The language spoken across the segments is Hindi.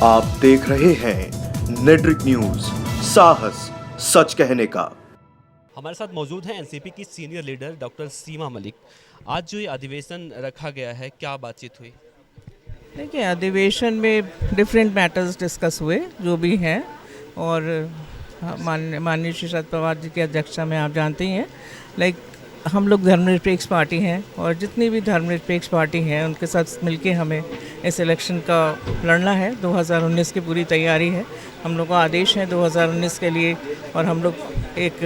आप देख रहे हैं नेट्रिक न्यूज, साहस सच कहने का। हमारे साथ मौजूद हैं एनसीपी की सीनियर लीडर डॉक्टर सीमा मलिक। आज जो ये अधिवेशन रखा गया है, क्या बातचीत हुई? देखिए, अधिवेशन में डिफरेंट मैटर्स डिस्कस हुए जो भी हैं, और माननीय श्री शरद पवार जी की अध्यक्षता में आप जानते ही हैं, हम लोग धर्मनिरपेक्ष पार्टी हैं और जितनी भी धर्मनिरपेक्ष पार्टी हैं उनके साथ मिलके हमें इस इलेक्शन का लड़ना है। 2019 की पूरी तैयारी है, हम लोग का आदेश है 2019 के लिए, और हम लोग एक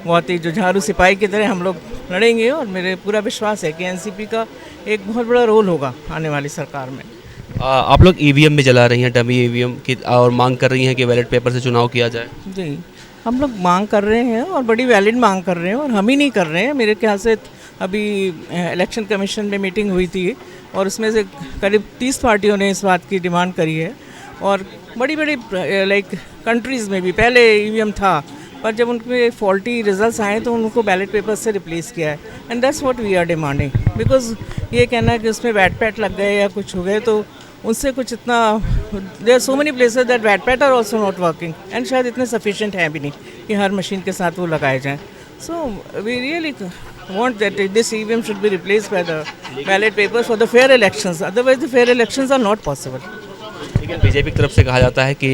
बहुत ही जुझारू सिपाही की तरह हम लोग लड़ेंगे। और मेरे पूरा विश्वास है कि एनसीपी का एक बहुत बड़ा रोल होगा आने वाली सरकार में। आप लोग ईवीएम में जला रही हैं, डमी ईवीएम की, और मांग कर रही हैं कि बैलेट पेपर से चुनाव किया जाए। जी, हम लोग मांग कर रहे हैं और बड़ी वैलिड मांग कर रहे हैं, और हम ही नहीं कर रहे हैं। मेरे ख्याल से अभी इलेक्शन कमीशन में मीटिंग हुई थी और उसमें से करीब 30 पार्टियों ने इस बात की डिमांड करी है। और बड़ी बड़ी कंट्रीज़ में भी पहले ईवीएम था, पर जब उनके फॉल्टी रिजल्ट्स आए तो उनको बैलेट पेपर से रिप्लेस किया है। And that's what we are demanding, because ये कहना है कि उसमें वैट-पैट लग गए या कुछ हो गए, तो उनसे कुछ इतना, there are so many places that वैट-पैट are also not working, and शायद इतने सफिशिएंट है भी नहीं कि हर मशीन के साथ वो लगाए जाएं। So we really want that this EVM should be replaced by the ballot papers for the fair elections, otherwise the fair elections are not possible. लेकिन बीजेपी की तरफ से कहा जाता है कि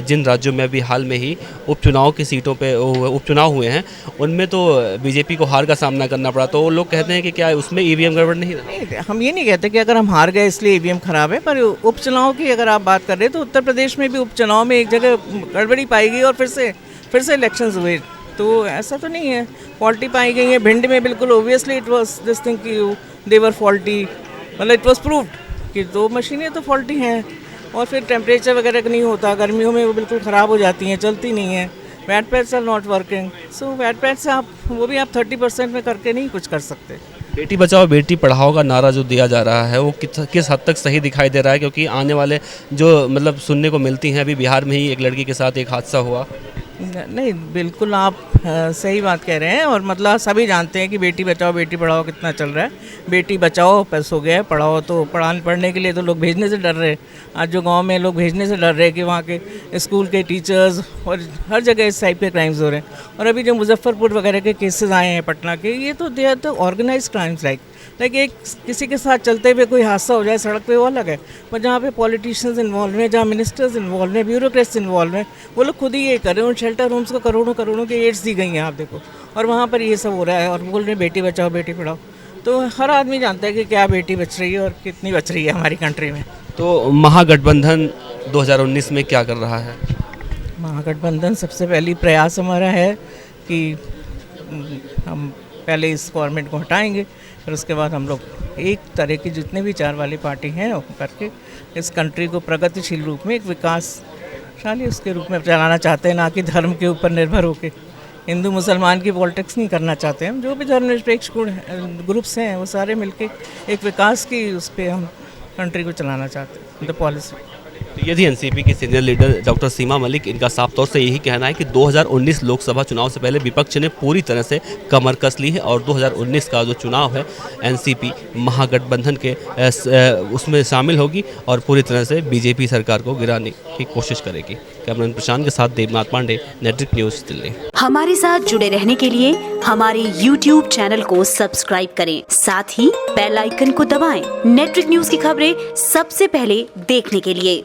जिन राज्यों में अभी हाल में ही उपचुनाव की सीटों पे उपचुनाव हुए हैं उनमें तो बीजेपी को हार का सामना करना पड़ा, तो लोग कहते हैं कि क्या उसमें ईवीएम गड़बड़ नहीं रहा? नहीं, हम ये नहीं कहते कि अगर हम हार गए इसलिए ईवीएम खराब है, पर उपचुनाव की अगर आप बात कर रहे हैं तो उत्तर प्रदेश में भी उपचुनाव में एक जगह गड़बड़ी पाई गई और फिर से इलेक्शंस हुए, तो ऐसा तो नहीं है। फॉल्टी पाई गई है भिंड में, बिल्कुल obviously it was this thing कि दे वर फॉल्टी, मतलब इट वाज प्रूव्ड कि 2 मशीनें तो फॉल्टी हैं। और फिर टेम्परेचर वगैरह का नहीं होता, गर्मियों में वो बिल्कुल ख़राब हो जाती हैं, चलती नहीं हैं। Wet pads are not working, so wet pad से आप वो भी आप 30% में करके नहीं कुछ कर सकते। बेटी बचाओ बेटी पढ़ाओ का नारा जो दिया जा रहा है वो किस हद तक सही दिखाई दे रहा है? क्योंकि आने वाले जो मतलब सुनने को मिलती हैं, अभी बिहार में ही एक लड़की के साथ एक हादसा हुआ। नहीं, बिल्कुल आप सही बात कह रहे हैं, और मतलब सभी जानते हैं कि बेटी बचाओ बेटी पढ़ाओ कितना चल रहा है। बेटी बचाओ पैस हो गया है, पढ़ाओ तो पढ़ने के लिए तो लोग भेजने से डर रहे हैं। आज जो गांव में लोग भेजने से डर रहे हैं कि वहाँ के स्कूल के टीचर्स और हर जगह इस टाइप के क्राइम्स हो रहे हैं। और अभी जो मुजफ्फरपुर वगैरह के केसेस आए हैं पटना के, ये तो दे आर तो ऑर्गेनाइज क्राइम्स। लाइक एक किसी के साथ चलते हुए कोई हादसा हो जाए सड़क पे, वो अलग है, पर जहाँ पे पॉलिटिशियंस इन्वॉल्व हैं, जहाँ मिनिस्टर्स इन्वॉल्व हैं, ब्यूरोक्रेट्स इन्वॉल्व हैं, वो लोग खुद ही ये कर रहे हैं। उन शेल्टर होम्स को करोड़ों की एड्स दी गई हैं, आप देखो, और वहाँ पर ये सब हो रहा है और बोल रहे हैं बेटी बचाओ बेटी पढ़ाओ। तो हर आदमी जानता है कि क्या बेटी बच रही है और कितनी बच रही है हमारी कंट्री में। तो महागठबंधन 2019 में क्या कर रहा है? महागठबंधन सबसे पहली प्रयास हमारा है कि हम पहले इस गवर्नमेंट को हटाएंगे, फिर उसके बाद हम लोग एक तरह की जितने भी 4 वाली पार्टी हैं वो करके इस कंट्री को प्रगतिशील रूप में, एक विकासशाली उसके रूप में चलाना चाहते हैं, ना कि धर्म के ऊपर निर्भर होकर। हिंदू मुसलमान की पॉलिटिक्स नहीं करना चाहते हम। जो भी धर्मनिरपेक्ष ग्रुप्स हैं वो सारे मिलके एक विकास की उस पर हम कंट्री को चलाना चाहते हैं, द पॉलिसी। तो ये थी एनसीपी की सीनियर लीडर डॉक्टर सीमा मलिक। इनका साफ तौर से यही कहना है कि 2019 लोकसभा चुनाव से पहले विपक्ष ने पूरी तरह से कमर कस ली है, और 2019 का जो चुनाव है एनसीपी महागठबंधन के उसमें शामिल होगी और पूरी तरह से बीजेपी सरकार को गिराने की कोशिश करेगी। कैमरामैन प्रशांत के साथ देवनाथ पांडे, नेट्रिक न्यूज़ दिल्ली। हमारे साथ जुड़े रहने के लिए हमारे YouTube चैनल को सब्सक्राइब करें, साथ ही बेल आइकन को दबाएं। नेट्रिक न्यूज़ की खबरें सबसे पहले देखने के लिए।